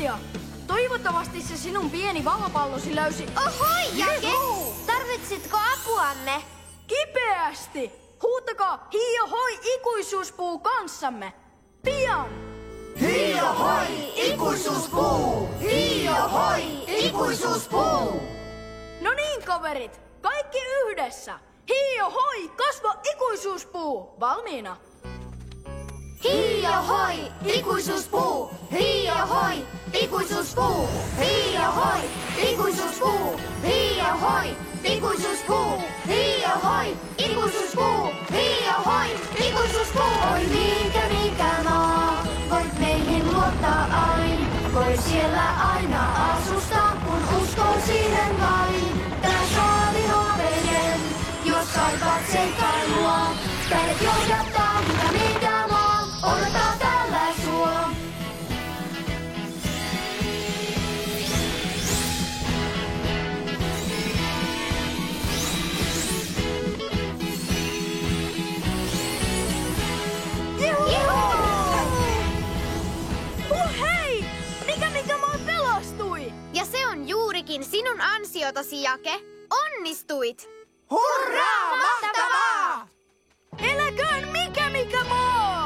Katja! Toivottavasti se sinun pieni valopallosi löysi... Ohoi, Jake! Tarvitsitko apuamme? Kipeästi! Huutakaa hii-jo-hoi ikuisuuspuu kanssamme! Pian! Hii-jo-hoi, ikuisuuspuu! Hii-jo-hoi, ikuisuuspuu! No niin, kaverit! Kaikki yhdessä! Hii-jo-hoi, kasva ikuisuuspuu! Valmiina! Hii-jo-hoi, ikuisuuspuu! Hii-jo-hoi, ikuisuuspuu! Hii-jo-hoi, ikuisuuspuu! Hii-jo-hoi, ikuisuuspuu! Hii-jo-hoi, ikuisuuspuu! Hii-jo-hoi, ikuisuuspuu! Oi mikä maa, voit meihin luottaa aina. Voi siellä aina asustaa, kun uskoo siihen vain. Tää saavi haaveiden, jos kaipaat seikkailua. Kädet johdattaa, mikä maa, odottaa täällä sua. Hei! Mikä maa pelastui? Ja se on juurikin sinun ansiotasi, Jake. Onnistuit! Hurraa, mahtavaa! Eläköön mikä maa!